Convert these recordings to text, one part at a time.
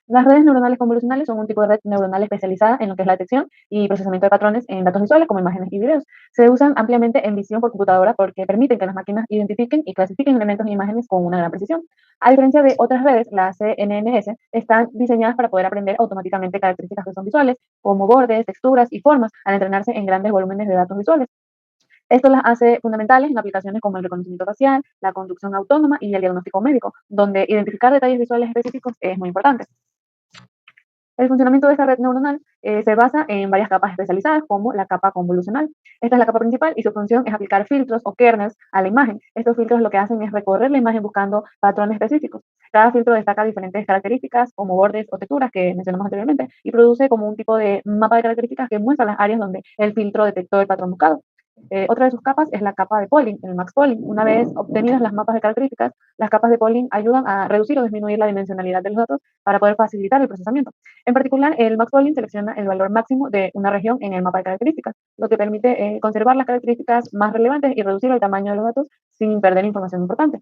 Las redes neuronales convolucionales son un tipo de red neuronal especializada en lo que es la detección y procesamiento de patrones en datos visuales como imágenes y videos. Se usan ampliamente en visión por computadora porque permiten que las máquinas identifiquen y clasifiquen elementos e imágenes con una gran precisión. A diferencia de otras redes, las CNNS están diseñadas para poder aprender automáticamente características que son visuales, como bordes, texturas y formas, al entrenarse en grandes volúmenes de datos visuales. Esto las hace fundamentales en aplicaciones como el reconocimiento facial, la conducción autónoma y el diagnóstico médico, donde identificar detalles visuales específicos es muy importante. El funcionamiento de esta red neuronal se basa en varias capas especializadas, como la capa convolucional. Esta es la capa principal y su función es aplicar filtros o kernels a la imagen. Estos filtros lo que hacen es recorrer la imagen buscando patrones específicos. Cada filtro destaca diferentes características, como bordes o texturas que mencionamos anteriormente, y produce como un tipo de mapa de características que muestra las áreas donde el filtro detectó el patrón buscado. Otra de sus capas es la capa de polling, el max polling. Una vez obtenidas las mapas de características, las capas de polling ayudan a reducir o disminuir la dimensionalidad de los datos para poder facilitar el procesamiento. En particular, el max polling selecciona el valor máximo de una región en el mapa de características, lo que permite conservar las características más relevantes y reducir el tamaño de los datos sin perder información importante.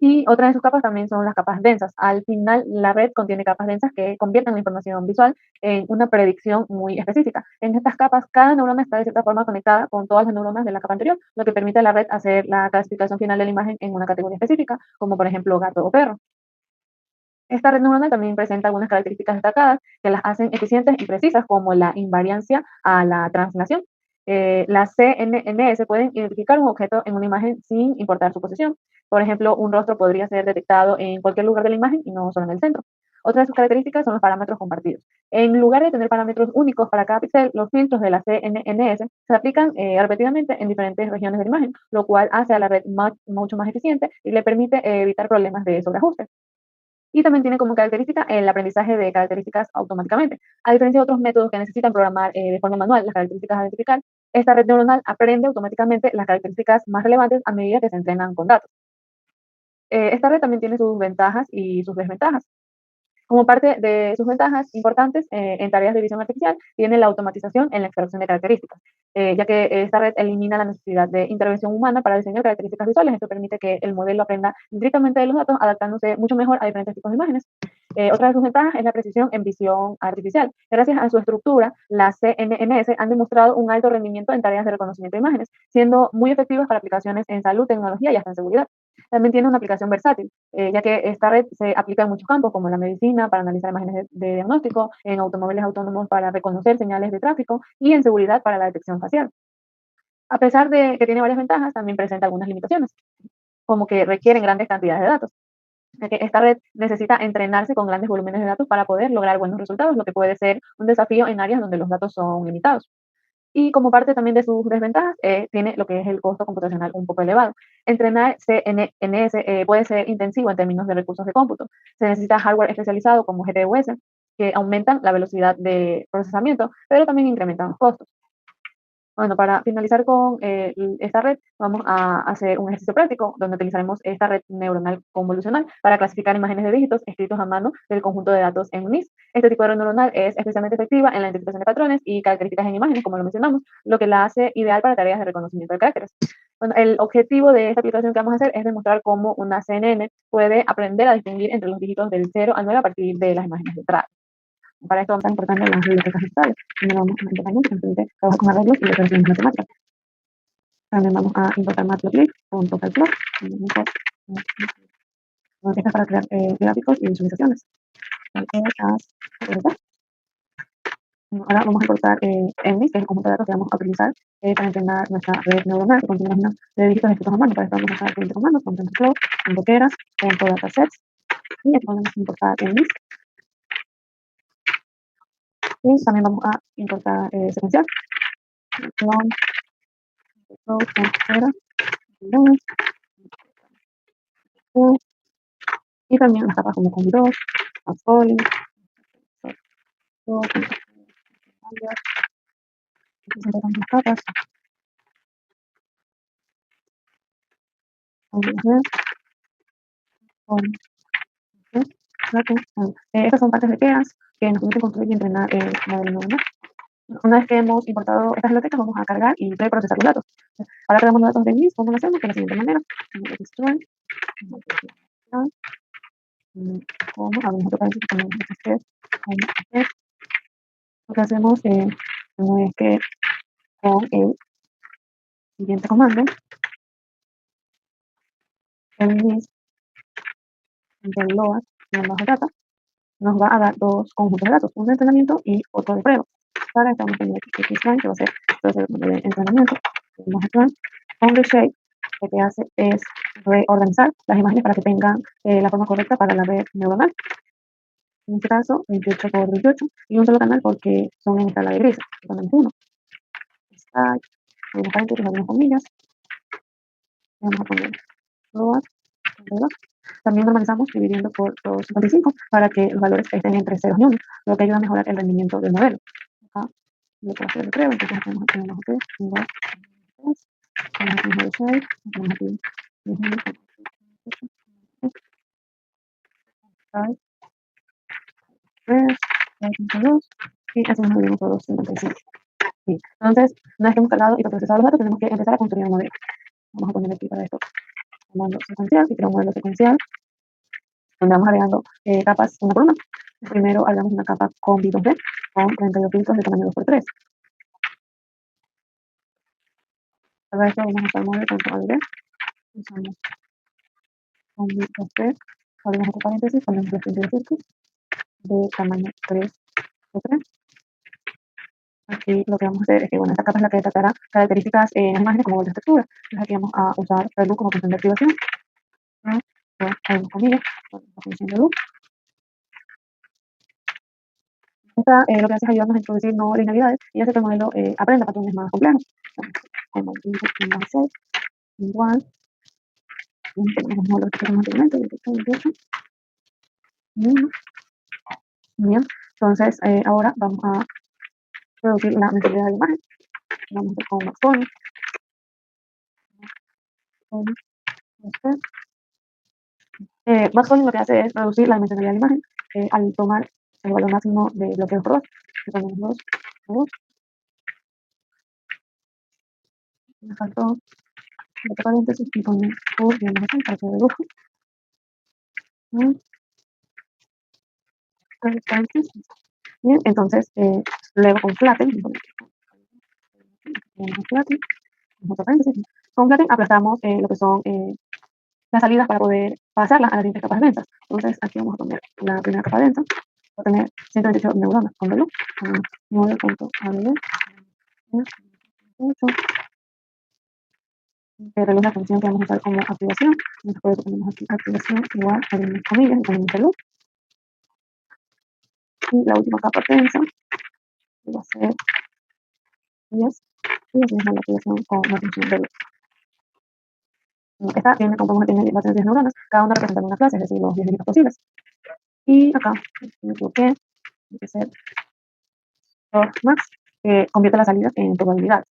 Y otra de sus capas también son las capas densas. Al final, la red contiene capas densas que convierten la información visual en una predicción muy específica. En estas capas, cada neurona está de cierta forma conectada con todas las neuronas de la capa anterior, lo que permite a la red hacer la clasificación final de la imagen en una categoría específica, como por ejemplo gato o perro. Esta red neuronal también presenta algunas características destacadas que las hacen eficientes y precisas, como la invariancia a la translación. Las CNNS pueden identificar un objeto en una imagen sin importar su posición. Por ejemplo, un rostro podría ser detectado en cualquier lugar de la imagen y no solo en el centro. Otra de sus características son los parámetros compartidos. En lugar de tener parámetros únicos para cada píxel, los filtros de la CNNS se aplican repetidamente en diferentes regiones de la imagen, lo cual hace a la red mucho más eficiente y le permite evitar problemas de sobreajuste. Y también tiene como característica el aprendizaje de características automáticamente. A diferencia de otros métodos que necesitan programar de forma manual las características a identificar, esta red neuronal aprende automáticamente las características más relevantes a medida que se entrenan con datos. Esta red también tiene sus ventajas y sus desventajas. Como parte de sus ventajas importantes en tareas de visión artificial, tiene la automatización en la extracción de características, ya que esta red elimina la necesidad de intervención humana para diseñar características visuales. Esto permite que el modelo aprenda directamente de los datos, adaptándose mucho mejor a diferentes tipos de imágenes. Otra de sus ventajas es la precisión en visión artificial. Gracias a su estructura, las CNNS han demostrado un alto rendimiento en tareas de reconocimiento de imágenes, siendo muy efectivas para aplicaciones en salud, tecnología y hasta en seguridad. También tiene una aplicación versátil, ya que esta red se aplica en muchos campos, como la medicina, para analizar imágenes de diagnóstico, en automóviles autónomos para reconocer señales de tráfico y en seguridad para la detección facial. A pesar de que tiene varias ventajas, también presenta algunas limitaciones, como que requieren grandes cantidades de datos, ya que esta red necesita entrenarse con grandes volúmenes de datos para poder lograr buenos resultados, lo que puede ser un desafío en áreas donde los datos son limitados. Y como parte también de sus desventajas, tiene lo que es el costo computacional un poco elevado. Entrenar CNNS puede ser intensivo en términos de recursos de cómputo. Se necesita hardware especializado como GPUs que aumentan la velocidad de procesamiento, pero también incrementan los costos. Bueno, para finalizar con esta red, vamos a hacer un ejercicio práctico donde utilizaremos esta red neuronal convolucional para clasificar imágenes de dígitos escritos a mano del conjunto de datos en UNIS. Este tipo de red neuronal es especialmente efectiva en la identificación de patrones y características en imágenes, como lo mencionamos, lo que la hace ideal para tareas de reconocimiento de caracteres. Bueno, el objetivo de esta aplicación que vamos a hacer es demostrar cómo una CNN puede aprender a distinguir entre los dígitos del 0 al 9 a partir de las imágenes de entrada. Para esto vamos a estar importando las bibliotecas digitales. Primero vamos a importar mucho, simplemente trabajar con arreglos y operaciones matemáticas. También vamos a importar matplotlib con TotalPlot. Esta es para crear gráficos y visualizaciones. Ahora vamos a importar ENVIS, que es el conjunto de datos que vamos a utilizar para entrenar nuestra red neuronal, que contiene imágenes de dígitos escritos a mano. Para esto vamos a usar diferentes comandos, como TensorFlow, Keras, datasets, y aquí podemos importar ENVIS. Y también vamos a importar secuencial. Y también las capas como Combi2, Upscaling, las capas. Estas son partes de Keras que nos permiten construir y entrenar modelos neuronales. Una vez que hemos importado estas bibliotecas, vamos a cargar y preprocesar los datos. Ahora cargamos los datos de MIS, ¿cómo lo hacemos? De la siguiente manera. como abrimos otro paréntesis, ponemos step, como step. Lo que hacemos no es que con el siguiente comando, el list del load bajo data, nos va a dar dos conjuntos de datos, uno de entrenamiento y otro de prueba. Para esto vamos a tener xrun, que va a ser de entrenamiento. Tenemos run on the shape, lo que hace es reorganizar las imágenes para que tengan la forma correcta para la red neuronal. En este caso, 28 por 28 y un solo canal porque son en escala de grises. Ponemos uno. Style, abrimos paréntesis, abrimos comillas. Vamos a poner load, también normalizamos dividiendo por 255 para que los valores estén entre 0 y 1, lo que ayuda a mejorar el rendimiento del modelo. Acá lo puedo hacer de prueba, entonces hacemos aquí un ok, igual, ponemos aquí un shape, ponemos aquí 3, y así nos dividimos por 255. Sí. Entonces, una vez que hemos cargado y procesado los datos, tenemos que empezar a construir el modelo. Vamos a poner aquí para esto comando secuencial, y creamos un modelo secuencial donde vamos agregando capas una por una. Primero agregamos una capa con B2B con 32 filtros de tamaño 2x3. Para esto vamos a usar el modelo tanto ADB, usamos con B2B, abrimos otro paréntesis, ponemos los 32 filtros de tamaño 3x3. Aquí lo que vamos a hacer es que, bueno, esta capa es la que tratará características en las imágenes como vueltas texturas. Entonces aquí vamos a usar el loop como función de activación. Abrimos comillas, la función de loop. Esta lo que hace es ayudarnos a introducir no linealidades y hace que el modelo aprenda patrones más complejos. Como input más 6, igual, tenemos los modelos que tenemos anteriormente, 18, 28. Bien, entonces ahora vamos a producir la mentalidad de la imagen. Vamos a hacer con Maxpony. Maxpony lo que hace es reducir la dimensionalidad de la imagen al tomar el valor máximo de bloqueo por 2. Si ponemos 2, me faltó entre paréntesis y ponemos por, digamos así, para que redujo. Bien, entonces luego con flatten, con flatten aplastamos lo que son las salidas para poder pasarlas a las siguientes capas densas. Entonces aquí vamos a poner la primera capa densa, va a tener 128 neuronas con reloj, 9.ABD, el reloj es la función que vamos a usar como activación, entonces por eso ponemos aquí activación igual, abrimos comillas y ponemos reloj. Y la última capa densa va a ser 10, y así es la activación con la función reloj. Esta tiene, como podemos tener, bastantes 10 neuronas, cada una representando una clase, es decir, los 10 dígitos posibles. Y acá, me equivoqué, tiene que ser max, que convierte las salidas en probabilidad.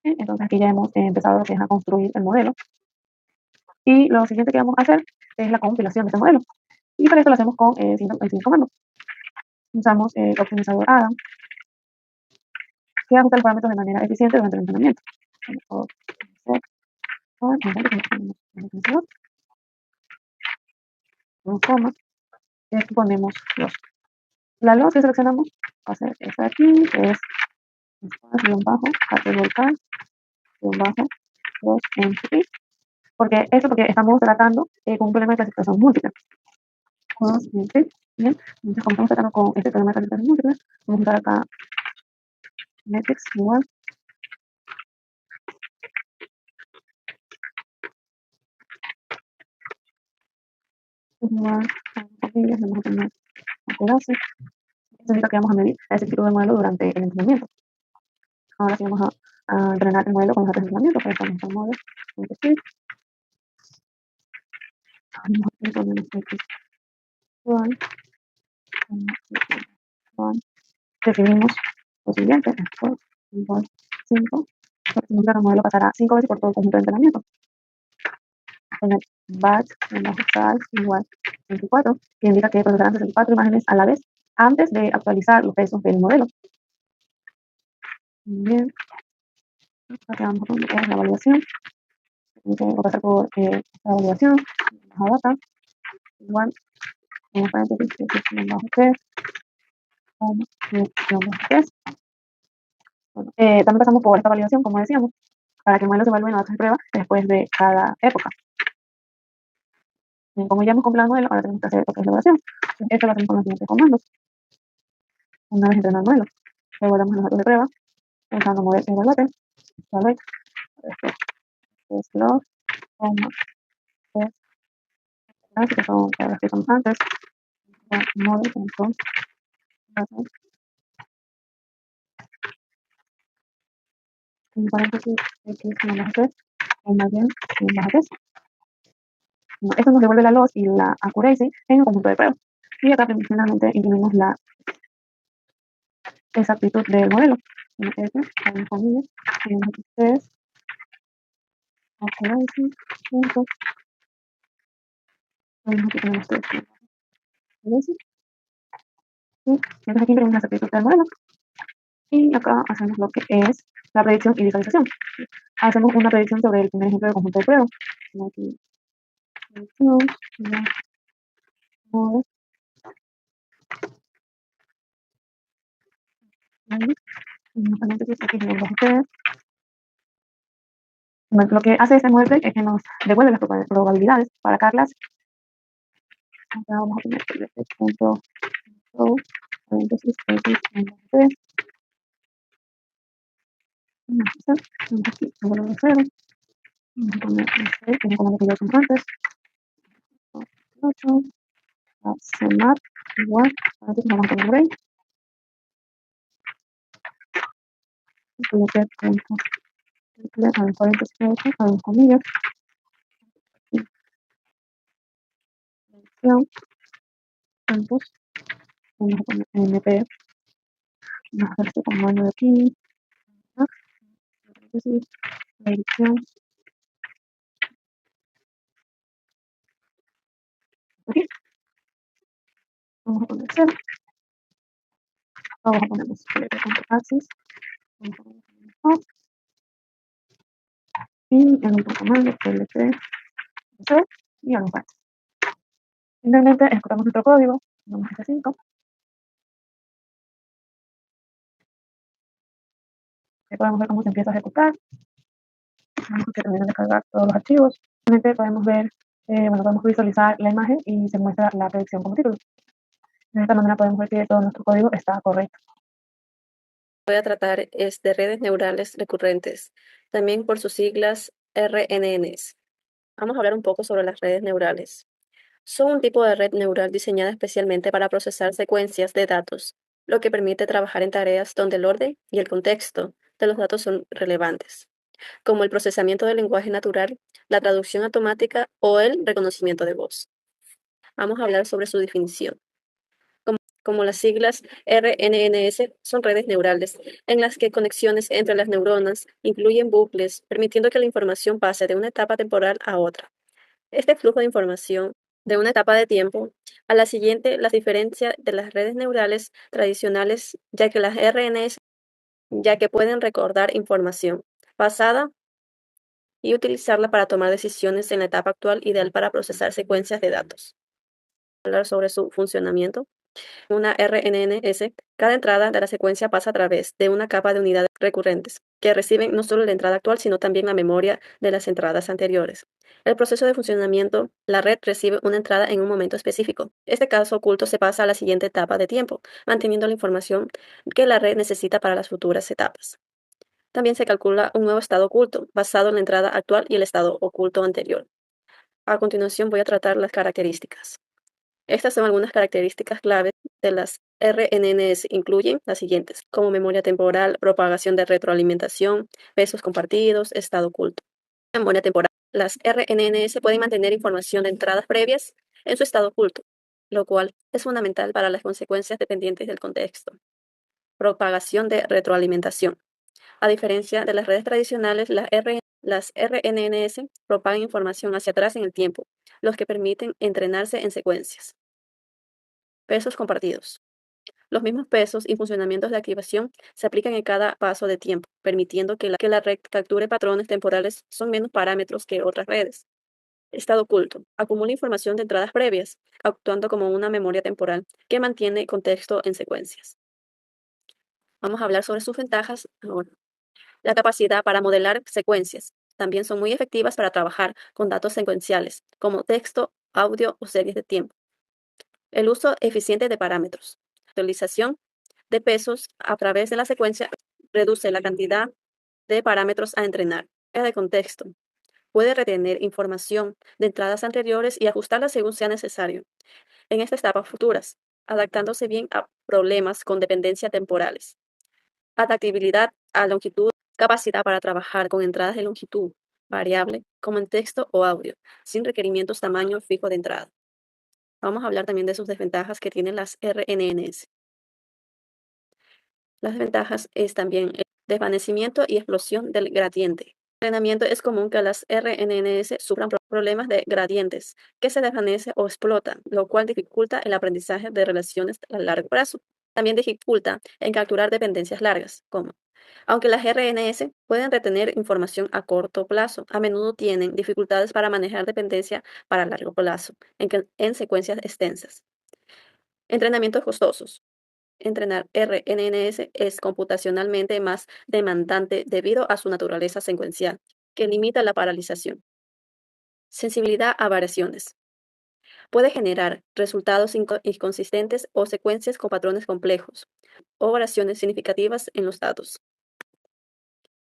Entonces aquí ya hemos empezado lo que es a construir el modelo. Y lo siguiente que vamos a hacer es la compilación de este modelo. Y para esto lo hacemos con el siguiente comando. Usamos el optimizador Adam, que ajusta los parámetros de manera eficiente durante el entrenamiento. Ponemos los. La loss que seleccionamos va a ser esta de aquí, que es guión bajo, volcán, guión bajo, 2 entity. Porque estamos tratando con un problema de clasificación múltiple. Bien, entonces como estamos tratando con este problema de clasificación múltiple, vamos a usar acá metrics igual. Igual, comillas, vamos a poner clase. Esto significa que vamos a medir la exactitud del modelo durante el entrenamiento. Ahora sí vamos a entrenar el modelo con los datos de entrenamiento. Para eso vamos a usar modelo. Definimos lo siguiente, igual 5, significa que el modelo pasará 5 veces por todo el conjunto de entrenamiento. Tener batch size igual 24, que indica que procesarán 64 imágenes a la vez antes de actualizar los pesos del modelo. Bien, acá vamos a poner la validación. Voy a pasar por esta validación, baja data, igual en los paréntesis, x-3, x-3. Bueno, también pasamos por esta validación, como decíamos, para que el modelo se evalúe en los datos de prueba después de cada época. Como ya hemos compilado el modelo, ahora tenemos que hacer lo que es la evaluación. Esto lo hacemos con los siguientes comandos. Una vez entrenado el modelo, le guardamos los datos de prueba, usando model evaluate, select, test log, test, así que son las que son antes, model, entonces, en paréntesis, x más 3, o más bien, más 3. Esto nos devuelve la loss y la accuracy en un conjunto de pruebas. Y acá finalmente imprimimos la exactitud del modelo. F, con comillas, test, accuracy, punto, aquí tenemos test, accuracy, y entonces aquí imprimimos la exactitud del modelo. Y acá hacemos lo que es la predicción y visualización. Hacemos una predicción sobre el primer ejemplo del conjunto de prueba. Aquí, predicción, model, paréntesis, aquí tenemos los ustedes. Lo que hace este model es que nos devuelve las probabilidades para Carlas. Acá vamos a poner el punto paréntesis, x, menos 3. Aquí, número 0. Vamos a poner el 6, que es como lo que ya hicimos antes. 8, sumar, igual, paréntesis, vamos a poner break. Colocar punto, paréntesis, abrimos comillas. Predicción, campos, vamos a poner NP, vamos a hacer este comando de aquí, paréntesis, predicción, aquí, vamos a poner 0, vamos a poner axis, vamos a poner off, y en otro comando, PLT, 0, y a los datos. Finalmente ejecutamos nuestro código, vamos a F5, y podemos ver cómo se empieza a ejecutar, vamos a terminar de cargar todos los archivos. Finalmente podemos ver, podemos visualizar la imagen y se muestra la predicción como título. De esta manera podemos ver que todo nuestro código está correcto. Voy a tratar es de redes neurales recurrentes, también por sus siglas RNNs. Vamos a hablar un poco sobre las redes neurales. Son un tipo de red neural diseñada especialmente para procesar secuencias de datos, lo que permite trabajar en tareas donde el orden y el contexto de los datos son relevantes, como el procesamiento del lenguaje natural, la traducción automática o el reconocimiento de voz. Vamos a hablar sobre su definición. Como las siglas RNNS, son redes neurales en las que conexiones entre las neuronas incluyen bucles, permitiendo que la información pase de una etapa temporal a otra. Este flujo de información de una etapa de tiempo a la siguiente las diferencia de las redes neurales tradicionales, ya que las RNS ya que pueden recordar información pasada y utilizarla para tomar decisiones en la etapa actual, ideal para procesar secuencias de datos. Hablar sobre su funcionamiento. Una RNNS, cada entrada de la secuencia pasa a través de una capa de unidades recurrentes, que reciben no solo la entrada actual, sino también la memoria de las entradas anteriores. El proceso de funcionamiento, la red recibe una entrada en un momento específico. Este caso oculto se pasa a la siguiente etapa de tiempo, manteniendo la información que la red necesita para las futuras etapas. También se calcula un nuevo estado oculto, basado en la entrada actual y el estado oculto anterior. A continuación voy a tratar las características. Estas son algunas características claves de las RNNs. Incluyen las siguientes, como memoria temporal, propagación de retroalimentación, pesos compartidos, estado oculto. Memoria temporal. Las RNNs pueden mantener información de entradas previas en su estado oculto, lo cual es fundamental para las consecuencias dependientes del contexto. Propagación de retroalimentación. A diferencia de las redes tradicionales, las RNNs propagan información hacia atrás en el tiempo, los que permiten entrenarse en secuencias. Pesos compartidos. Los mismos pesos y funcionamientos de activación se aplican en cada paso de tiempo, permitiendo que la red capture patrones temporales son menos parámetros que otras redes. Estado oculto. Acumula información de entradas previas, actuando como una memoria temporal que mantiene contexto en secuencias. Vamos a hablar sobre sus ventajas ahora. La capacidad para modelar secuencias. También son muy efectivas para trabajar con datos secuenciales, como texto, audio o series de tiempo. El uso eficiente de parámetros. Actualización de pesos a través de la secuencia reduce la cantidad de parámetros a entrenar. De contexto. Puede retener información de entradas anteriores y ajustarla según sea necesario en estas etapas futuras, adaptándose bien a problemas con dependencia temporales. Adaptabilidad a longitud, capacidad para trabajar con entradas de longitud variable, como en texto o audio, sin requerimientos tamaño fijo de entrada. Vamos a hablar también de sus desventajas que tienen las RNNs. Las desventajas es también el desvanecimiento y explosión del gradiente. En el entrenamiento es común que las RNNs sufran problemas de gradientes que se desvanecen o explotan, lo cual dificulta el aprendizaje de relaciones a largo plazo. También dificulta en capturar dependencias largas, como aunque las RNS pueden retener información a corto plazo, a menudo tienen dificultades para manejar dependencia para largo plazo en secuencias extensas. Entrenamientos costosos. Entrenar RNNs es computacionalmente más demandante debido a su naturaleza secuencial, que limita la paralización. Sensibilidad a variaciones. Puede generar resultados inconsistentes o secuencias con patrones complejos o variaciones significativas en los datos.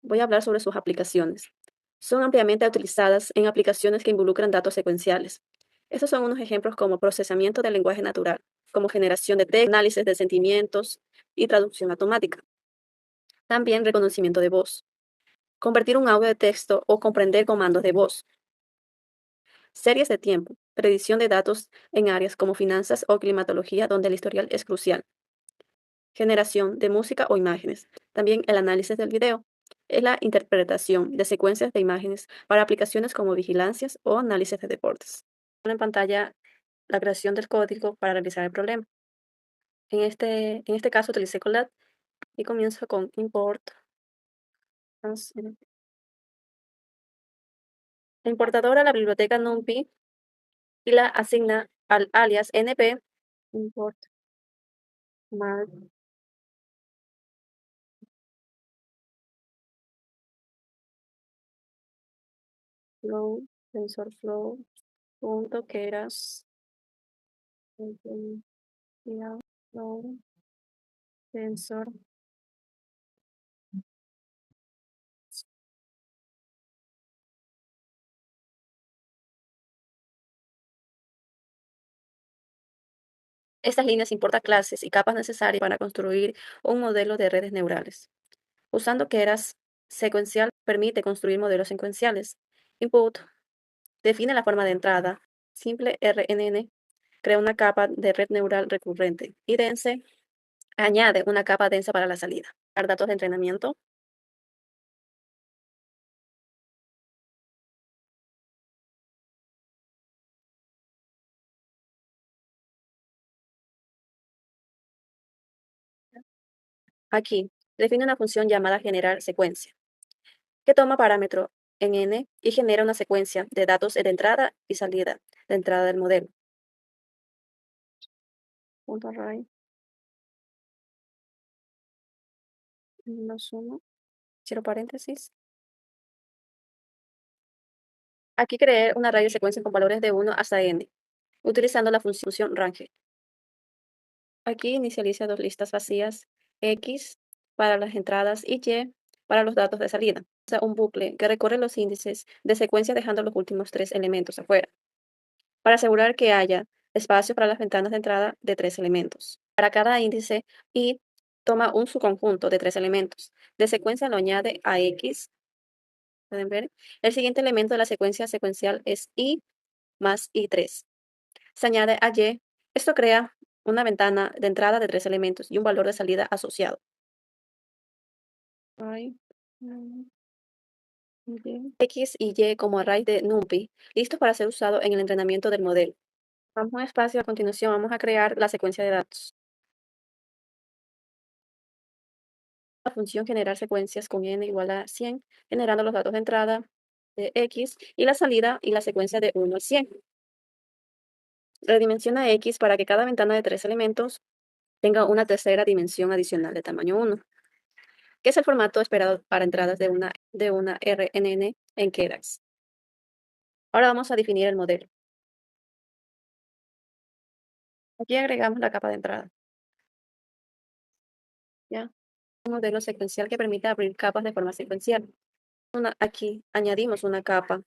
Voy a hablar sobre sus aplicaciones. Son ampliamente utilizadas en aplicaciones que involucran datos secuenciales. Estos son unos ejemplos como procesamiento del lenguaje natural, como generación de texto, análisis de sentimientos y traducción automática. También reconocimiento de voz, convertir un audio de texto o comprender comandos de voz. Series de tiempo, predicción de datos en áreas como finanzas o climatología donde el historial es crucial. Generación de música o imágenes. También el análisis del video. Es la interpretación de secuencias de imágenes para aplicaciones como vigilancias o análisis de deportes. En pantalla la creación del código para realizar el problema. En este caso utilicé Colab y comienzo con import. La importadora la biblioteca NumPy y la asigna al alias np import flow tensorflow punto keras flow tensor. Estas líneas importan clases y capas necesarias para construir un modelo de redes neurales. Usando keras secuencial permite construir modelos secuenciales. Input define la forma de entrada. Simple RNN crea una capa de red neural recurrente. Y dense añade una capa densa para la salida. Dar datos de entrenamiento. Aquí define una función llamada generar secuencia, que toma parámetro en n y genera una secuencia de datos de entrada y salida de entrada del modelo. Punto array. -1. Cierro paréntesis. Aquí creé un array de secuencias con valores de 1 hasta n, utilizando la función range. Aquí inicializa dos listas vacías, X para las entradas y Y para los datos de salida. Usa un bucle que recorre los índices de secuencia dejando los últimos 3 elementos afuera, para asegurar que haya espacio para las ventanas de entrada de 3 elementos. Para cada índice, y toma un subconjunto de 3 elementos. De secuencia lo añade a X. ¿Pueden ver? El siguiente elemento de la secuencia secuencial es Y más Y3. Se añade a Y. Esto crea una ventana de entrada de 3 elementos y un valor de salida asociado. X y Y como array de NumPy, listos para ser usados en el entrenamiento del modelo. Vamos a un espacio, a continuación vamos a crear la secuencia de datos. La función generar secuencias con n igual a 100, generando los datos de entrada de X y la salida y la secuencia de 1 al 100. Redimensiona X para que cada ventana de 3 elementos tenga una tercera dimensión adicional de tamaño 1, que es el formato esperado para entradas de una RNN en Keras. Ahora vamos a definir el modelo. Aquí agregamos la capa de entrada. ¿Ya? Un modelo secuencial que permite abrir capas de forma secuencial. Aquí añadimos una capa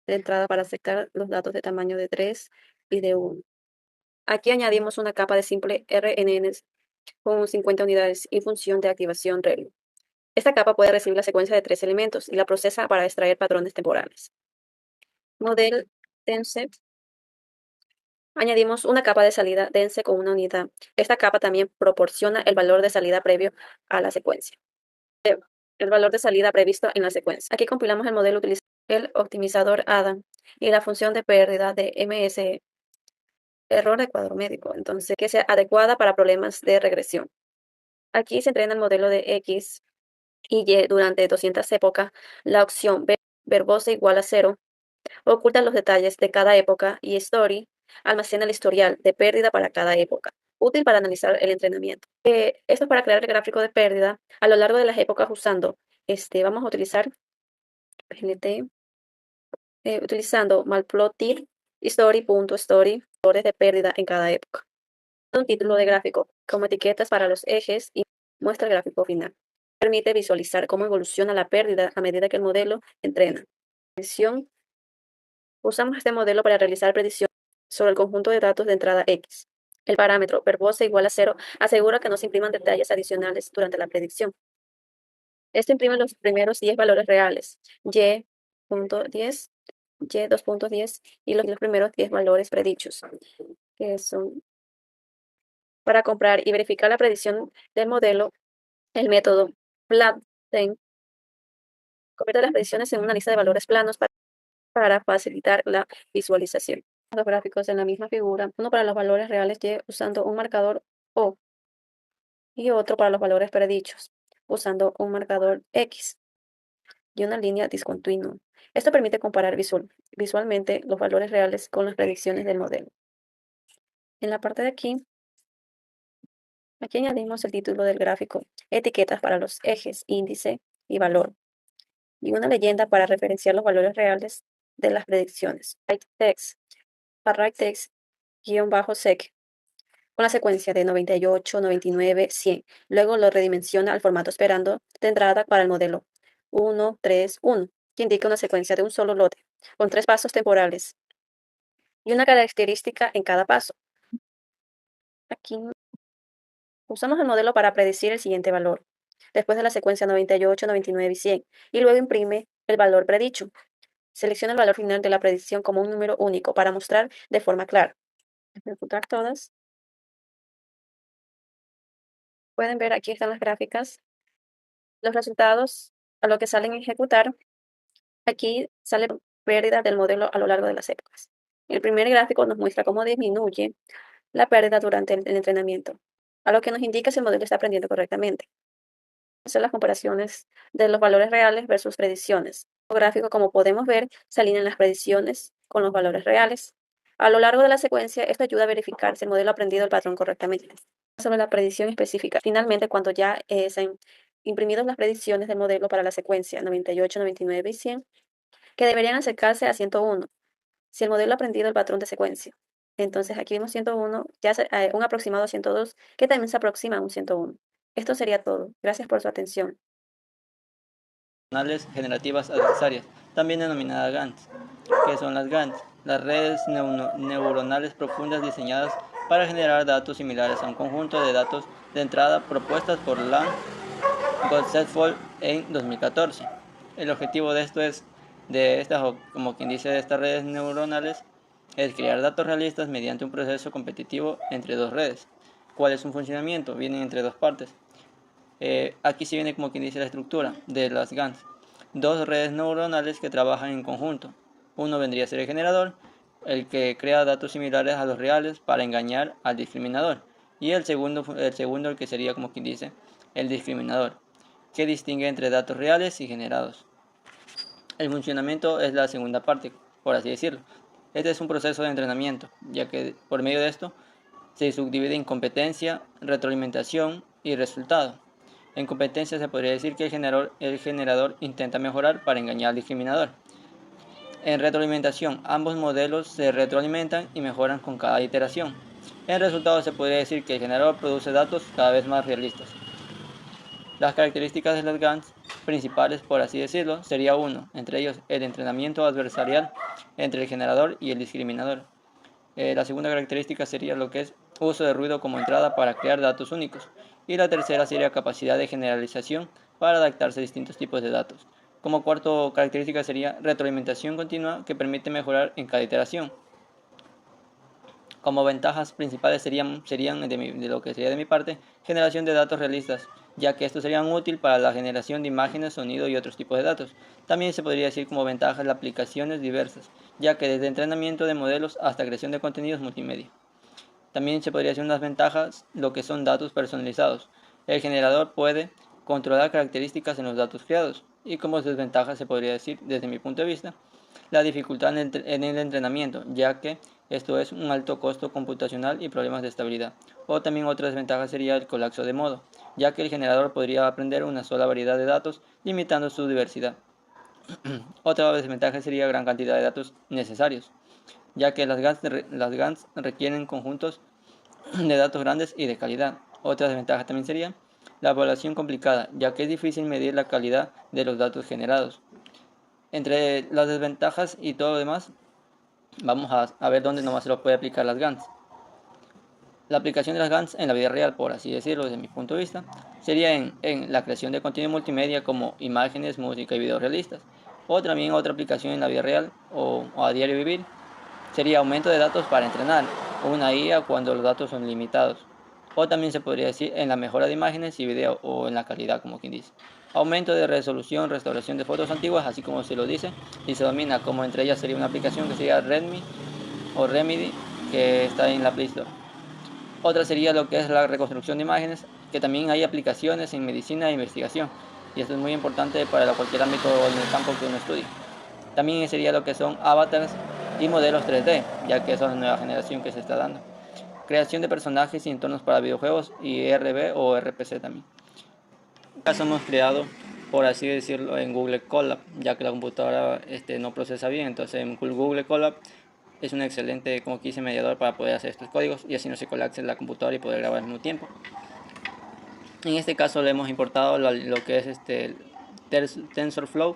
de entrada para aceptar los datos de tamaño de 3 y de 1. Aquí añadimos una capa de simple RNNs con 50 unidades y función de activación ReLU. Esta capa puede recibir la secuencia de 3 elementos y la procesa para extraer patrones temporales. Model Dense. Añadimos una capa de salida dense con una unidad. Esta capa también proporciona el valor de salida previo a la secuencia. El valor de salida previsto en la secuencia. Aquí compilamos el modelo utilizando el optimizador Adam y la función de pérdida de MSE, error de cuadro médico, entonces que sea adecuada para problemas de regresión. Aquí se entrena el modelo de X y Y durante 200 épocas. La opción verbosa igual a 0 oculta los detalles de cada época y Story almacena el historial de pérdida para cada época, útil para analizar el entrenamiento. Esto es para crear el gráfico de pérdida a lo largo de las épocas usando, vamos a utilizar GLT, utilizando matplotlib story.story, valores de pérdida en cada época. Un título de gráfico como etiquetas para los ejes y muestra el gráfico final. Permite visualizar cómo evoluciona la pérdida a medida que el modelo entrena. Usamos este modelo para realizar predicciones sobre el conjunto de datos de entrada X. El parámetro verbosa igual a 0 asegura que no se impriman detalles adicionales durante la predicción. Esto imprime los primeros 10 valores reales, y.10, y2.10 y los primeros 10 valores predichos, que son para comprar y verificar la predicción del modelo. El método Flatten convierte las predicciones en una lista de valores planos para facilitar la visualización. Los gráficos en la misma figura, uno para los valores reales Y usando un marcador O y otro para los valores predichos usando un marcador X y una línea discontinua. Esto permite comparar visualmente los valores reales con las predicciones del modelo. En la parte de aquí añadimos el título del gráfico, etiquetas para los ejes, índice y valor, y una leyenda para referenciar los valores reales de las predicciones. Text-sec con la secuencia de 98, 99, 100. Luego lo redimensiona al formato esperando de entrada para el modelo 1, 3, 1, que indica una secuencia de un solo lote, con 3 pasos temporales y una característica en cada paso. Aquí usamos el modelo para predecir el siguiente valor, después de la secuencia 98, 99 y 100, y luego imprime el valor predicho. Selecciona el valor final de la predicción como un número único para mostrar de forma clara. Ejecutar todas. Pueden ver aquí están las gráficas. Los resultados a lo que salen a ejecutar. Aquí sale pérdida del modelo a lo largo de las épocas. El primer gráfico nos muestra cómo disminuye la pérdida durante el entrenamiento, a lo que nos indica si el modelo está aprendiendo correctamente. Hacer las comparaciones de los valores reales versus predicciones. El gráfico, como podemos ver, se alinean las predicciones con los valores reales. A lo largo de la secuencia, esto ayuda a verificar si el modelo ha aprendido el patrón correctamente. Sobre la predicción específica. Finalmente, cuando ya se han imprimido las predicciones del modelo para la secuencia 98, 99 y 100, que deberían acercarse a 101, si el modelo ha aprendido el patrón de secuencia. Entonces aquí vemos 101, ya un aproximado a 102, que también se aproxima a un 101. Esto sería todo. Gracias por su atención. Generativas adversarias, también denominadas GANs. ¿Qué son las GANs? Las redes neuronales profundas diseñadas para generar datos similares a un conjunto de datos de entrada propuestas por Lang Goldsetfold en 2014. El objetivo de esto es, como quien dice, de estas redes neuronales, es crear datos realistas mediante un proceso competitivo entre dos redes. ¿Cuál es su funcionamiento? Vienen entre dos partes. Aquí se viene como quien dice la estructura de las GANs. Dos redes neuronales que trabajan en conjunto. Uno vendría a ser el generador, el que crea datos similares a los reales para engañar al discriminador. Y el segundo el que sería como quien dice el discriminador, que distingue entre datos reales y generados. El funcionamiento es la segunda parte, por así decirlo. Este es un proceso de entrenamiento, ya que por medio de esto se subdivide en competencia, retroalimentación y resultado. En competencia se podría decir que el generador intenta mejorar para engañar al discriminador. En retroalimentación, ambos modelos se retroalimentan y mejoran con cada iteración. En resultado se podría decir que el generador produce datos cada vez más realistas. Las características de las GANs principales, por así decirlo, sería uno, entre ellos el entrenamiento adversarial entre el generador y el discriminador. La segunda característica sería lo que es uso de ruido como entrada para crear datos únicos. Y la tercera sería capacidad de generalización para adaptarse a distintos tipos de datos. Como cuarta característica sería retroalimentación continua que permite mejorar en cada iteración. Como ventajas principales serían de lo que sería de mi parte, generación de datos realistas, ya que estos serían útiles para la generación de imágenes, sonido y otros tipos de datos. También se podría decir como ventajas las aplicaciones diversas, ya que desde entrenamiento de modelos hasta creación de contenidos multimedia. También se podría decir unas ventajas lo que son datos personalizados. El generador puede controlar características en los datos creados, y como desventajas se podría decir, desde mi punto de vista, la dificultad en el entrenamiento, ya que esto es un alto costo computacional y problemas de estabilidad. O también otra desventaja sería el colapso de modo, ya que el generador podría aprender una sola variedad de datos, limitando su diversidad. Otra desventaja sería gran cantidad de datos necesarios, ya que las GANs requieren conjuntos de datos grandes y de calidad. Otra desventaja también sería la evaluación complicada, ya que es difícil medir la calidad de los datos generados. Entre las desventajas y todo lo demás, vamos a ver dónde nomás se lo puede aplicar las GANs. La aplicación de las GANs en la vida real, por así decirlo, desde mi punto de vista, sería en la creación de contenido multimedia como imágenes, música y videos realistas. O también otra aplicación en la vida real o a diario vivir sería aumento de datos para entrenar una IA cuando los datos son limitados. O también se podría decir en la mejora de imágenes y video o en la calidad, como quien dice. Aumento de resolución, restauración de fotos antiguas, así como se lo dice, y se domina, como entre ellas sería una aplicación que sería Redmi o Remedy, que está en la Play Store. Otra sería lo que es la reconstrucción de imágenes, que también hay aplicaciones en medicina e investigación, y esto es muy importante para cualquier ámbito en el campo que uno estudie. También sería lo que son avatars y modelos 3D, ya que eso es la nueva generación que se está dando. Creación de personajes y entornos para videojuegos y RB o RPC también. En este caso hemos creado, por así decirlo, en Google Colab, ya que la computadora no procesa bien, entonces en Google Colab es un excelente, como quise, mediador para poder hacer estos códigos y así no se colapse la computadora y poder grabar al mismo tiempo. En este caso le hemos importado lo que es TensorFlow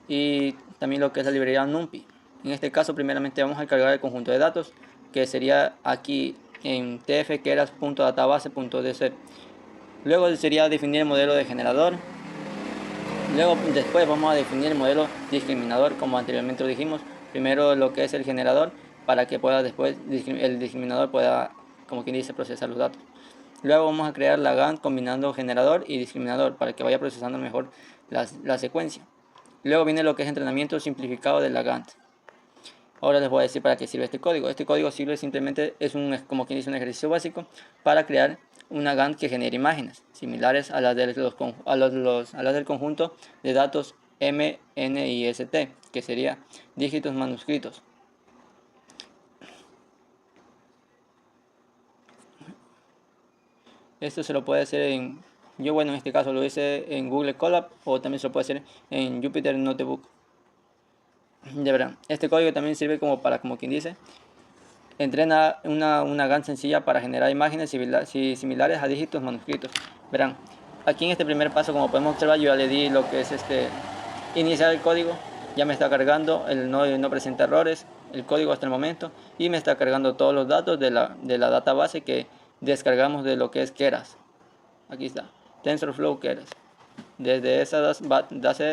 y también lo que es la librería NumPy. En este caso primeramente vamos a cargar el conjunto de datos que sería aquí en tfkeras.database.dc. Luego sería definir el modelo de generador. Luego después vamos a definir el modelo discriminador, como anteriormente lo dijimos. Primero lo que es el generador para que pueda después el discriminador pueda, como quien dice, procesar los datos. Luego vamos a crear la GAN combinando generador y discriminador para que vaya procesando mejor la secuencia. Luego viene lo que es entrenamiento simplificado de la GAN. Ahora les voy a decir para qué sirve este código. Este código sirve simplemente, como quien dice, un ejercicio básico para crear una GAN que genere imágenes similares a las del conjunto de datos M, N y ST, que sería dígitos manuscritos. Esto se lo puede hacer en este caso lo hice en Google Colab o también se lo puede hacer en Jupyter Notebook. Ya verán, este código también sirve como quien dice, entrena una GAN sencilla para generar imágenes similares a dígitos manuscritos. Verán, aquí en este primer paso, como podemos observar, yo ya le di lo que es iniciar el código. Ya me está cargando, no presenta errores, el código hasta el momento, y me está cargando todos los datos de la database que descargamos de lo que es Keras. Aquí está, TensorFlow Keras. Desde esa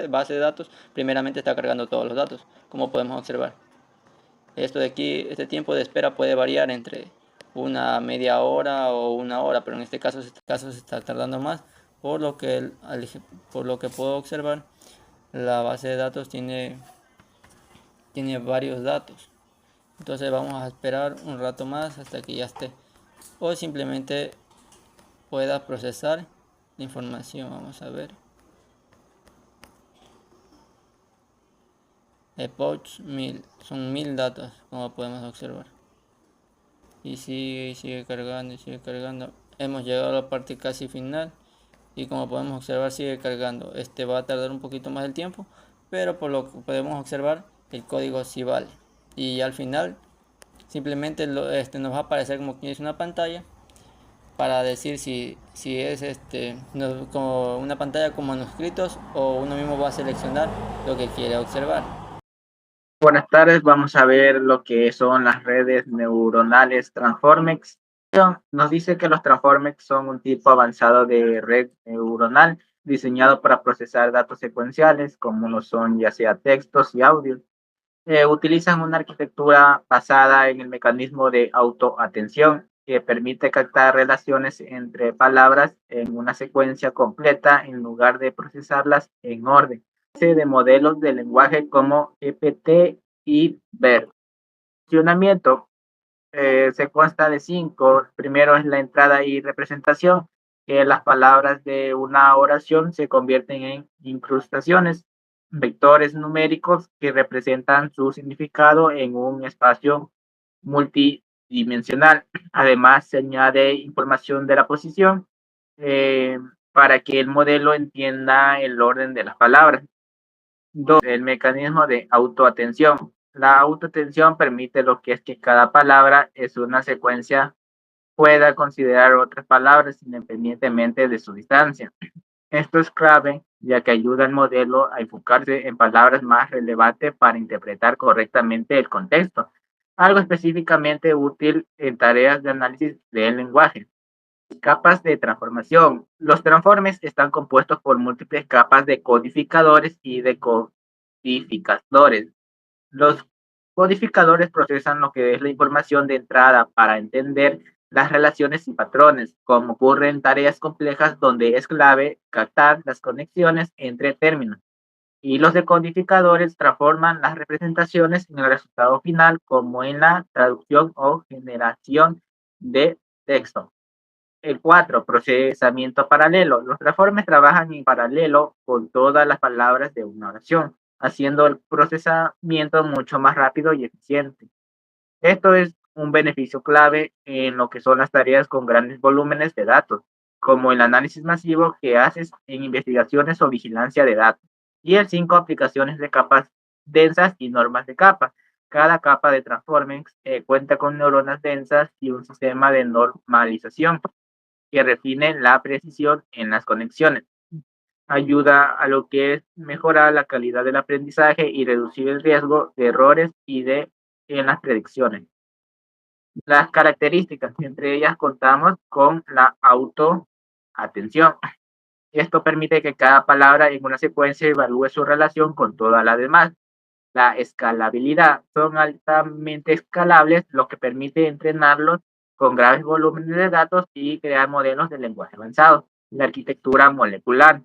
base de datos, primeramente está cargando todos los datos, como podemos observar. Esto de aquí, este tiempo de espera puede variar entre una media hora o una hora, pero en este caso se está tardando más, por lo que puedo observar, la base de datos tiene varios datos. Entonces vamos a esperar un rato más hasta que ya esté, o simplemente pueda procesar la información. Vamos a ver. epochs 1000, son 1000 datos, como podemos observar. Y sigue cargando y sigue cargando. Hemos llegado a la parte casi final y como podemos observar sigue cargando. Este va a tardar un poquito más el tiempo, pero por lo que podemos observar el código sí vale. Y al final simplemente nos va a aparecer como que es una pantalla para decir si es como una pantalla con manuscritos o uno mismo va a seleccionar lo que quiere observar. Buenas tardes, vamos a ver lo que son las redes neuronales Transformex. Nos dice que los Transformex son un tipo avanzado de red neuronal diseñado para procesar datos secuenciales, como lo son ya sea textos y audios. Utilizan una arquitectura basada en el mecanismo de autoatención que permite captar relaciones entre palabras en una secuencia completa en lugar de procesarlas en orden. De modelos de lenguaje como GPT y BERT. El funcionamiento se consta de 5. Primero es la entrada y representación, que las palabras de una oración se convierten en incrustaciones, vectores numéricos que representan su significado en un espacio multidimensional. Además, se añade información de la posición eh, para que el modelo entienda el orden de las palabras. 2. El mecanismo de autoatención. La autoatención permite lo que es que cada palabra es una secuencia pueda considerar otras palabras independientemente de su distancia. Esto es clave ya que ayuda al modelo a enfocarse en palabras más relevantes para interpretar correctamente el contexto, algo específicamente útil en tareas de análisis del lenguaje. Capas de transformación. Los transformes están compuestos por múltiples capas de codificadores y de codificadores. Los codificadores procesan lo que es la información de entrada para entender las relaciones y patrones, como ocurre en tareas complejas donde es clave captar las conexiones entre términos. Y los decodificadores transforman las representaciones en el resultado final, como en la traducción o generación de texto. El 4, procesamiento paralelo. Los transformes trabajan en paralelo con todas las palabras de una oración, haciendo el procesamiento mucho más rápido y eficiente. Esto es un beneficio clave en lo que son las tareas con grandes volúmenes de datos, como el análisis masivo que haces en investigaciones o vigilancia de datos. Y el 5, aplicaciones de capas densas y normas de capa. Cada capa de Transformers cuenta con neuronas densas y un sistema de normalización que refine la precisión en las conexiones. Ayuda a lo que es mejorar la calidad del aprendizaje y reducir el riesgo de errores en las predicciones. Las características, entre ellas contamos con la autoatención. Esto permite que cada palabra en una secuencia evalúe su relación con todas las demás. La escalabilidad, son altamente escalables, lo que permite entrenarlos con graves volúmenes de datos y crear modelos de lenguaje avanzado. La arquitectura molecular,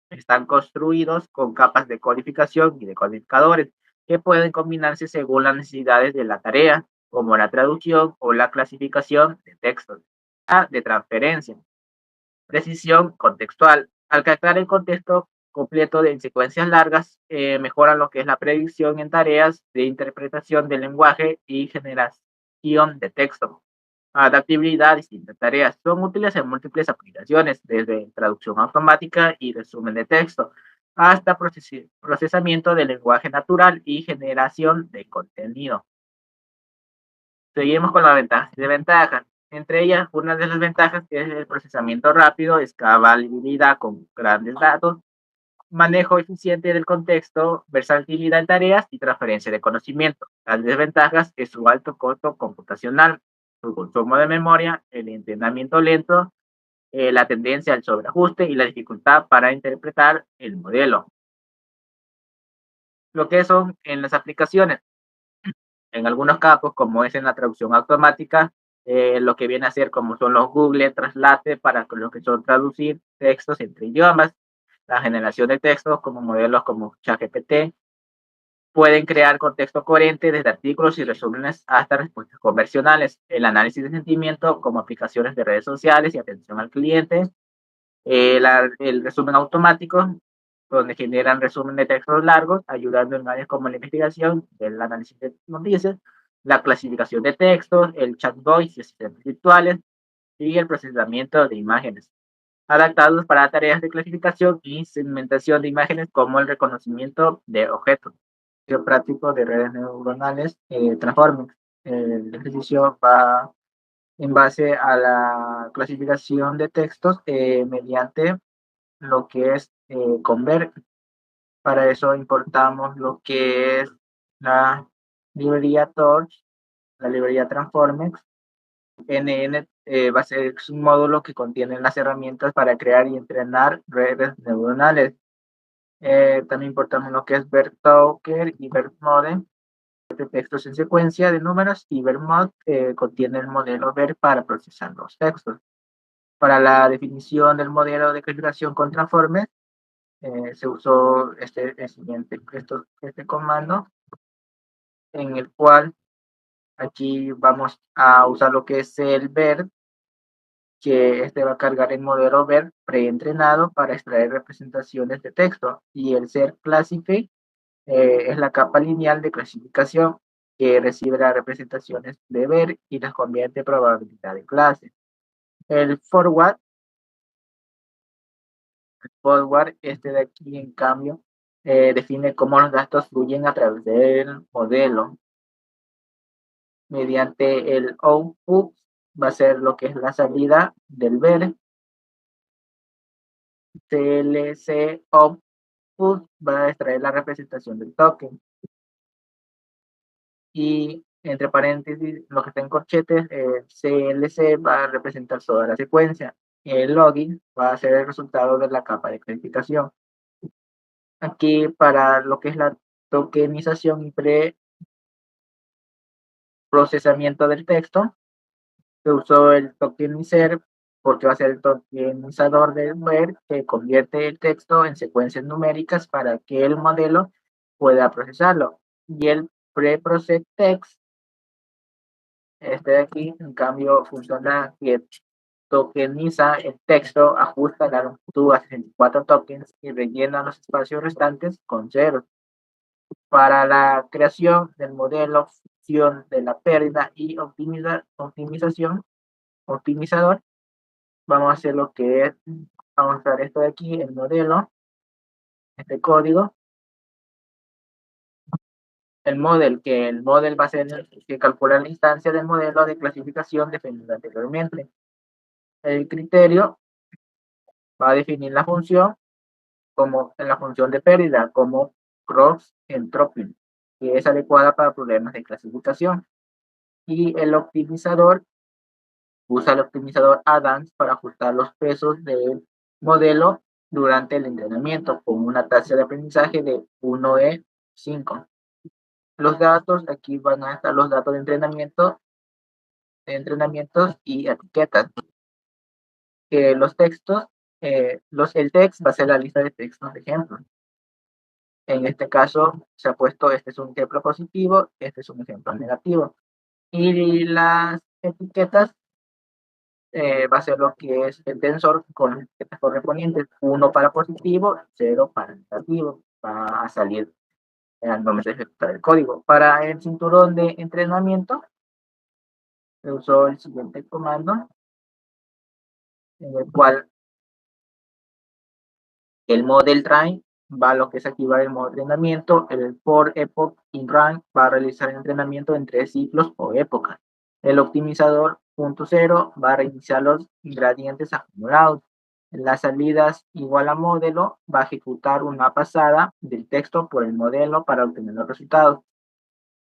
están construidos con capas de codificación y de codificadores que pueden combinarse según las necesidades de la tarea, como la traducción o la clasificación de textos. De transferencia, precisión contextual. Al captar el contexto completo en secuencias largas, mejoran lo que es la predicción en tareas de interpretación del lenguaje y generación de texto. Adaptabilidad a distintas tareas. Son útiles en múltiples aplicaciones, desde traducción automática y resumen de texto, hasta procesamiento de lenguaje natural y generación de contenido. Seguimos con las ventajas y desventajas. Entre ellas, una de las ventajas es el procesamiento rápido, escalabilidad con grandes datos, manejo eficiente del contexto, versatilidad en tareas y transferencia de conocimiento. Las desventajas es su alto costo computacional, su consumo de memoria, el entrenamiento lento, la tendencia al sobreajuste y la dificultad para interpretar el modelo. Lo que son en las aplicaciones. En algunos campos, como es en la traducción automática, lo que viene a ser como son los Google Translate para lo que son traducir textos entre idiomas, la generación de textos como modelos como ChatGPT, pueden crear contexto coherente desde artículos y resúmenes hasta respuestas conversionales, el análisis de sentimiento como aplicaciones de redes sociales y atención al cliente, el resumen automático donde generan resumen de textos largos, ayudando en áreas como la investigación, el análisis de noticias, la clasificación de textos, el chatbot y sistemas virtuales, y el procesamiento de imágenes, adaptados para tareas de clasificación y segmentación de imágenes como el reconocimiento de objetos. El práctico de redes neuronales Transformers. El ejercicio va en base a la clasificación de textos mediante lo que es Convert. Para eso importamos lo que es la librería Torch, la librería Transformers. NN va a ser un módulo que contiene las herramientas para crear y entrenar redes neuronales. También importamos lo que es VerTalker y VerModel, de textos en secuencia de números, y VerMod contiene el modelo Ver para procesar los textos. Para la definición del modelo de clasificación con transformes, se usó este comando, en el cual aquí vamos a usar lo que es el ver, que este va a cargar el modelo ver preentrenado para extraer representaciones de texto, y el ser classify es la capa lineal de clasificación que recibe las representaciones de ver y las convierte en probabilidad de clase. El forward, este de aquí, en cambio, define cómo los datos fluyen a través del modelo. Mediante el output va a ser lo que es la salida del ver. CLC output va a extraer la representación del token. Y entre paréntesis, lo que está en corchetes, CLC va a representar toda la secuencia. El login va a ser el resultado de la capa de codificación. Aquí, para lo que es la tokenización y preprocesamiento del texto, se usó el tokenizer porque va a ser el tokenizador del ver que convierte el texto en secuencias numéricas para que el modelo pueda procesarlo. Y el preprocess text, este de aquí, en cambio, funciona que tokeniza el texto, ajusta la longitud a 64 tokens y rellena los espacios restantes con ceros. Para la creación del modelo, función de la pérdida y optimizador, vamos a hacer lo que es, vamos a usar esto de aquí, el modelo, este código. El model va a ser el que calcula la instancia del modelo de clasificación definido anteriormente. El criterio va a definir la función como en la función de pérdida, como cross entropy, que es adecuada para problemas de clasificación. Y el optimizador usa el optimizador Adams para ajustar los pesos del modelo durante el entrenamiento con una tasa de aprendizaje de 1E5. Los datos, aquí van a estar los datos de entrenamientos y etiquetas. Los textos, el text va a ser la lista de textos de ejemplo. En este caso se ha puesto, este es un ejemplo positivo, este es un ejemplo negativo. Y las etiquetas va a ser lo que es el tensor con las etiquetas correspondientes, 1 para positivo, 0 para negativo. Va a salir al momento de ejecutar el código. Para el cinturón de entrenamiento, se usó el siguiente comando, en el cual el model train va a lo que es activar el modo de entrenamiento, el for epoch in rank va a realizar el entrenamiento en 3 ciclos o épocas. El optimizador .0 va a reiniciar los gradientes acumulados. Las salidas igual a modelo va a ejecutar una pasada del texto por el modelo para obtener los resultados.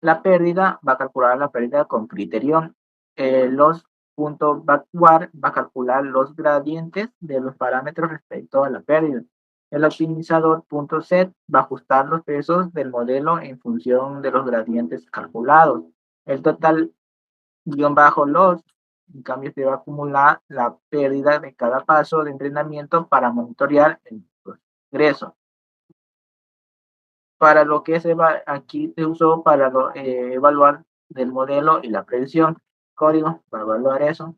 La pérdida va a calcular la pérdida con criterion. Los .backward va a calcular los gradientes de los parámetros respecto a la pérdida. El optimizador .set va a ajustar los pesos del modelo en función de los gradientes calculados. El total -loss, en cambio, se va a acumular la pérdida de cada paso de entrenamiento para monitorear el progreso. Para lo que aquí se usó para evaluar del modelo y la predicción. Código para evaluar eso,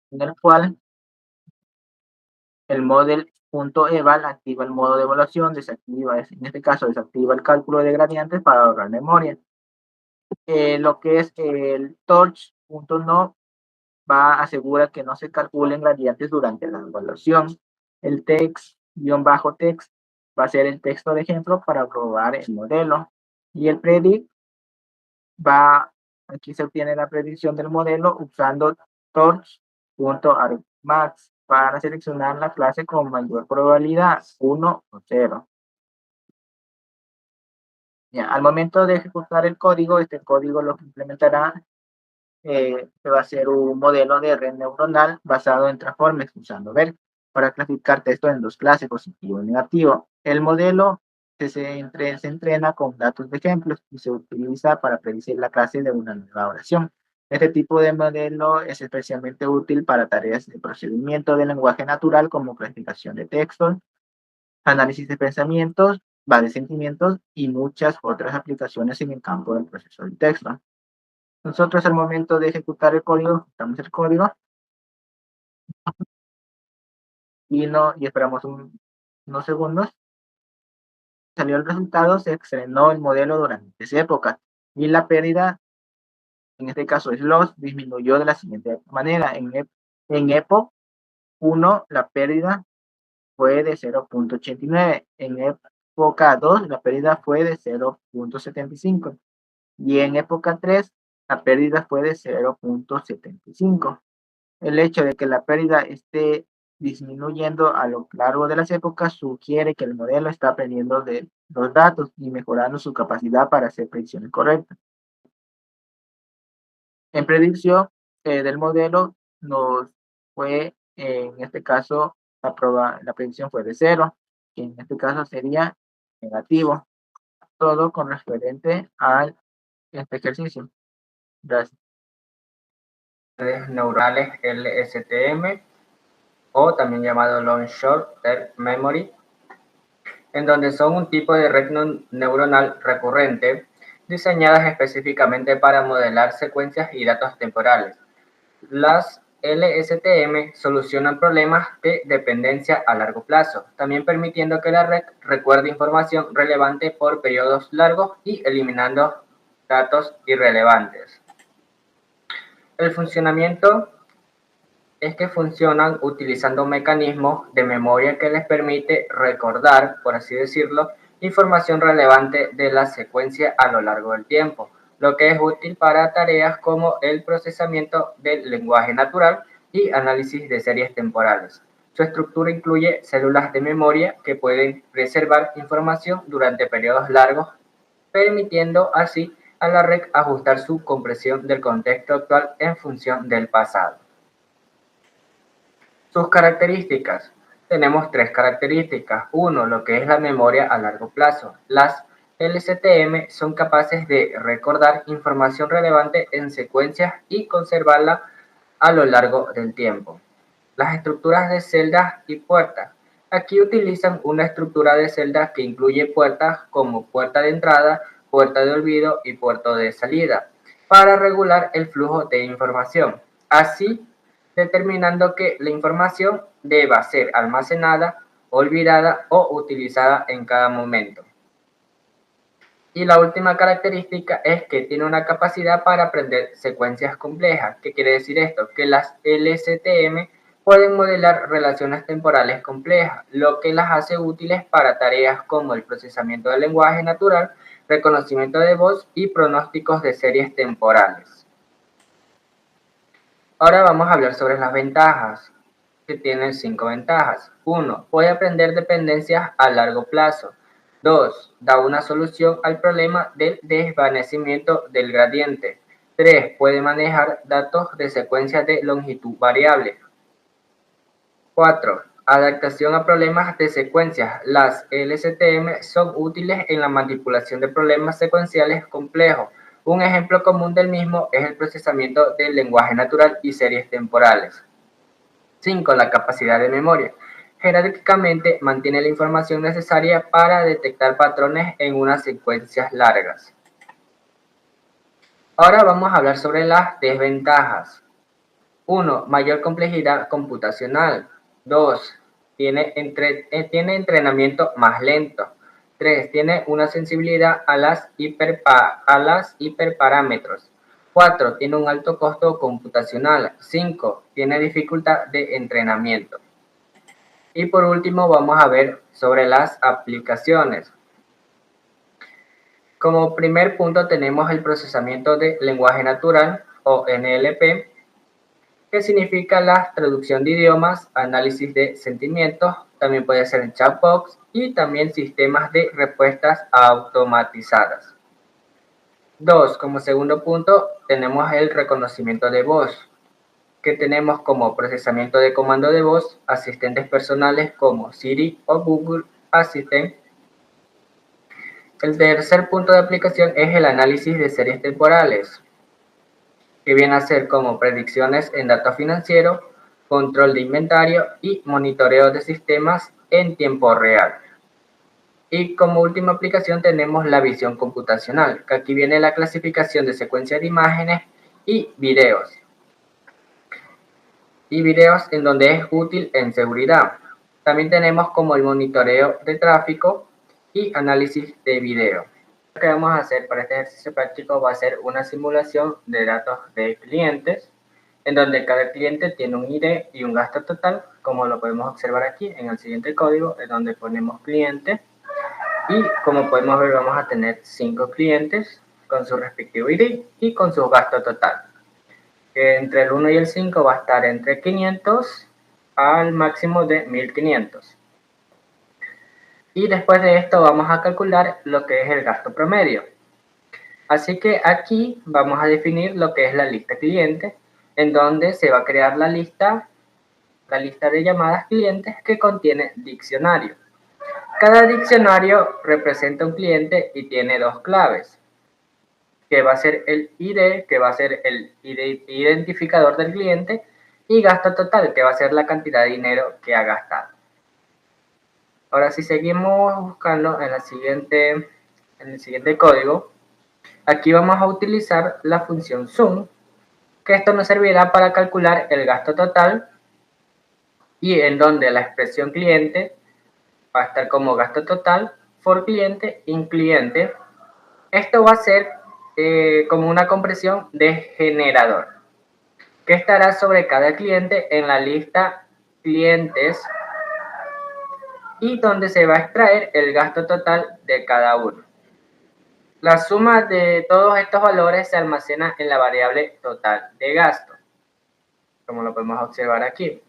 en el cual el model.eval activa el modo de evaluación, desactiva, en este caso desactiva el cálculo de gradientes para ahorrar memoria. Lo que es el torch.no va a asegurar que no se calculen gradientes durante la evaluación. El text-text va a ser el texto de ejemplo para probar el modelo. Y el predict aquí se obtiene la predicción del modelo usando torch.argmax para seleccionar la clase con mayor probabilidad, 1 o 0. Ya, al momento de ejecutar el código, este código lo que implementará va a ser un modelo de red neuronal basado en transformes usando BERT para clasificar texto en dos clases, positivo y negativo. El modelo se entrena con datos de ejemplos y se utiliza para predecir la clase de una nueva oración. Este tipo de modelo es especialmente útil para tareas de procedimiento de lenguaje natural como clasificación de textos, análisis de pensamientos, de sentimientos y muchas otras aplicaciones en el campo del proceso de texto. Nosotros al momento de ejecutar el código, ejecutamos el código y esperamos unos segundos. Salió el resultado, se estrenó el modelo durante esa época y la pérdida, en este caso es loss, disminuyó de la siguiente manera. En Epoch 1 la pérdida fue de 0.89, en época 2 la pérdida fue de 0.75 y en época 3 la pérdida fue de 0.75. El hecho de que la pérdida esté disminuyendo a lo largo de las épocas sugiere que el modelo está aprendiendo de los datos y mejorando su capacidad para hacer predicciones correctas. En predicción del modelo nos fue, en este caso, la predicción fue de 0, que en este caso sería negativo. Todo con referente a este ejercicio. Gracias. Redes neuronales LSTM o también llamado Long Short Term Memory, en donde son un tipo de red neuronal recurrente diseñadas específicamente para modelar secuencias y datos temporales. Las LSTM solucionan problemas de dependencia a largo plazo, también permitiendo que la red recuerde información relevante por periodos largos y eliminando datos irrelevantes. El funcionamiento es que funcionan utilizando mecanismos de memoria que les permite recordar, por así decirlo, información relevante de la secuencia a lo largo del tiempo, lo que es útil para tareas como el procesamiento del lenguaje natural y análisis de series temporales. Su estructura incluye células de memoria que pueden preservar información durante periodos largos, permitiendo así a la red ajustar su compresión del contexto actual en función del pasado. Sus características. Tenemos tres características. Uno, lo que es la memoria a largo plazo. Las LSTM son capaces de recordar información relevante en secuencias y conservarla a lo largo del tiempo. Las estructuras de celdas y puertas. Aquí utilizan una estructura de celdas que incluye puertas como puerta de entrada, puerta de olvido y puerta de salida, para regular el flujo de información. Así, determinando que la información deba ser almacenada, olvidada o utilizada en cada momento. Y la última característica es que tiene una capacidad para aprender secuencias complejas. ¿Qué quiere decir esto? Que las LSTM pueden modelar relaciones temporales complejas, lo que las hace útiles para tareas como el procesamiento del lenguaje natural, reconocimiento de voz y pronósticos de series temporales. Ahora vamos a hablar sobre las ventajas, que tienen 5 ventajas. 1. Puede aprender dependencias a largo plazo. 2. Da una solución al problema del desvanecimiento del gradiente. 3. Puede manejar datos de secuencias de longitud variable. 4. Adaptación a problemas de secuencias. Las LSTM son útiles en la manipulación de problemas secuenciales complejos. Un ejemplo común del mismo es el procesamiento del lenguaje natural y series temporales. 5. La capacidad de memoria. Jerárquicamente mantiene la información necesaria para detectar patrones en unas secuencias largas. Ahora vamos a hablar sobre las desventajas. 1. Mayor complejidad computacional. 2. tiene entrenamiento más lento. 3. Tiene una sensibilidad a las hiperparámetros. 4. Tiene un alto costo computacional. 5. Tiene dificultad de entrenamiento. Y por último vamos a ver sobre las aplicaciones. Como primer punto tenemos el procesamiento de lenguaje natural o NLP, que significa la traducción de idiomas, análisis de sentimientos, también puede ser en chatbots y también sistemas de respuestas automatizadas. 2. Como segundo punto tenemos el reconocimiento de voz, que tenemos como procesamiento de comando de voz, asistentes personales como Siri o Google Assistant. El tercer punto de aplicación es el análisis de series temporales, que viene a ser como predicciones en datos financieros, control de inventario y monitoreo de sistemas en tiempo real. Y como última aplicación tenemos la visión computacional, que aquí viene la clasificación de secuencias de imágenes y videos. En donde es útil en seguridad. También tenemos como el monitoreo de tráfico y análisis de video. Lo que vamos a hacer para este ejercicio práctico va a ser una simulación de datos de clientes, en donde cada cliente tiene un ID y un gasto total, como lo podemos observar aquí en el siguiente código, en donde ponemos cliente. Y como podemos ver, vamos a tener 5 clientes con su respectivo ID y con su gasto total. Que entre el 1 y el 5 va a estar entre 500 al máximo de 1500. Y después de esto vamos a calcular lo que es el gasto promedio. Así que aquí vamos a definir lo que es la lista cliente, en donde se va a crear la lista de llamadas clientes que contiene diccionario. Cada diccionario representa un cliente y tiene 2 claves, que va a ser el ID, que va a ser el identificador del cliente, y gasto total, que va a ser la cantidad de dinero que ha gastado. Ahora, si seguimos buscando en el siguiente código, aquí vamos a utilizar la función sum, que esto nos servirá para calcular el gasto total, y en donde la expresión cliente va a estar como gasto total for cliente in cliente. Esto va a ser como una compresión de generador, que estará sobre cada cliente en la lista clientes y donde se va a extraer el gasto total de cada uno. La suma de todos estos valores se almacena en la variable total de gasto, como lo podemos observar aquí.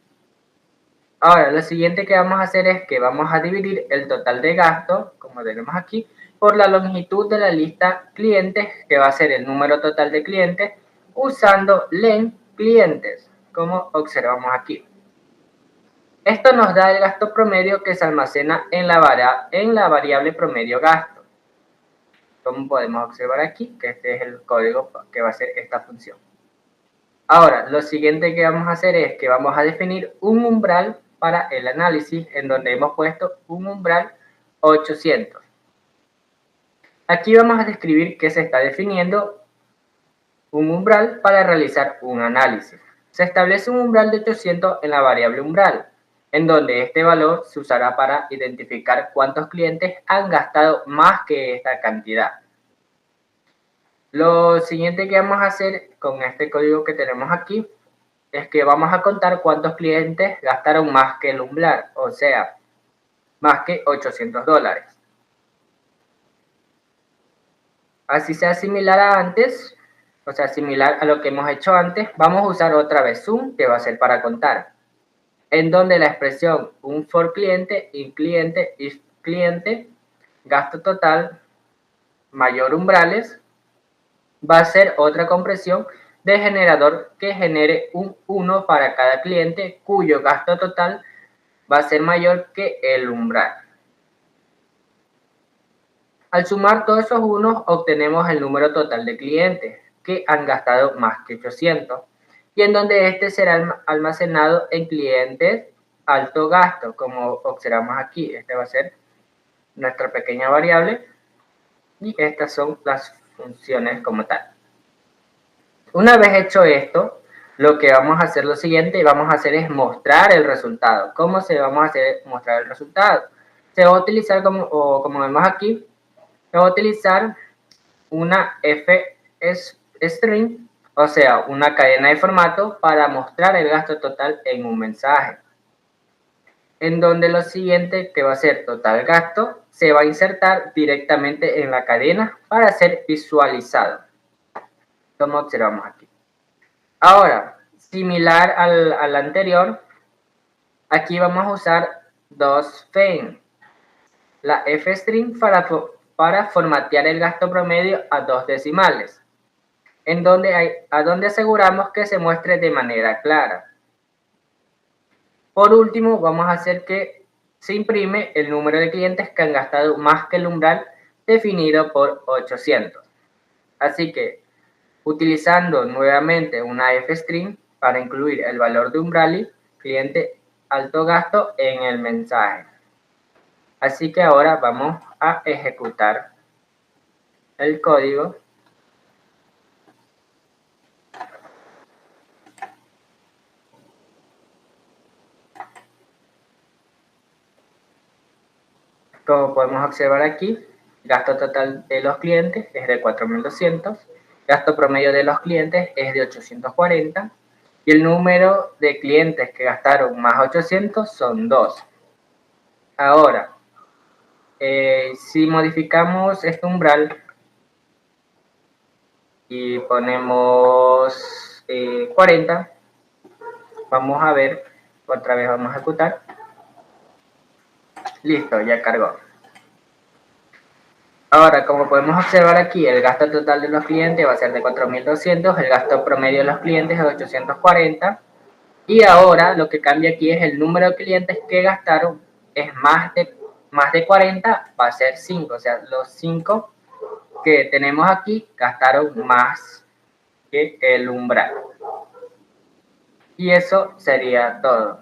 Ahora, lo siguiente que vamos a hacer es que vamos a dividir el total de gasto, como tenemos aquí, por la longitud de la lista clientes, que va a ser el número total de clientes, usando len clientes, como observamos aquí. Esto nos da el gasto promedio que se almacena en la variable promedio gasto, como podemos observar aquí, que este es el código que va a ser esta función. Ahora, lo siguiente que vamos a hacer es que vamos a definir un umbral para el análisis, en donde hemos puesto un umbral 800. Aquí vamos a describir que se está definiendo un umbral para realizar un análisis. Se establece un umbral de 800 en la variable umbral, en donde este valor se usará para identificar cuántos clientes han gastado más que esta cantidad. Lo siguiente que vamos a hacer con este código que tenemos aquí es que vamos a contar cuántos clientes gastaron más que el umbral, o sea, más que $800. Así sea similar a antes, o sea, similar a lo que hemos hecho antes, vamos a usar otra vez sum, que va a ser para contar, en donde la expresión un for cliente, in cliente, if cliente, gasto total, mayor umbrales, va a ser otra compresión de generador que genere un 1 para cada cliente cuyo gasto total va a ser mayor que el umbral. Al sumar todos esos unos obtenemos el número total de clientes que han gastado más que 800 y en donde este será almacenado en clientes alto gasto, como observamos aquí. Este va a ser nuestra pequeña variable y estas son las funciones como tal. Una vez hecho esto, lo que vamos a hacer lo siguiente, vamos a hacer es mostrar el resultado. ¿Cómo se vamos a hacer mostrar el resultado? Se va a utilizar, como vemos aquí, se va a utilizar una F-string, o sea, una cadena de formato para mostrar el gasto total en un mensaje. En donde lo siguiente, que va a ser total gasto, se va a insertar directamente en la cadena para ser visualizado, como observamos aquí. Ahora, similar al anterior, aquí vamos a usar dos FEN. La F-string para formatear el gasto promedio a 2 decimales, en donde aseguramos que se muestre de manera clara. Por último, vamos a hacer que se imprime el número de clientes que han gastado más que el umbral definido por 800. Así que, utilizando nuevamente una F-string para incluir el valor de umbral y cliente alto gasto en el mensaje. Así que ahora vamos a ejecutar el código. Como podemos observar aquí, gasto total de los clientes es de 4.200, gasto promedio de los clientes es de 840 y el número de clientes que gastaron más 800 son 2. Ahora, si modificamos este umbral y ponemos 40, vamos a ver, otra vez vamos a ejecutar. Listo, ya cargó. Ahora, como podemos observar aquí, el gasto total de los clientes va a ser de 4.200, el gasto promedio de los clientes es de 840. Y ahora lo que cambia aquí es el número de clientes que gastaron, es más de 40, va a ser 5. O sea, los 5 que tenemos aquí gastaron más que el umbral. Y eso sería todo.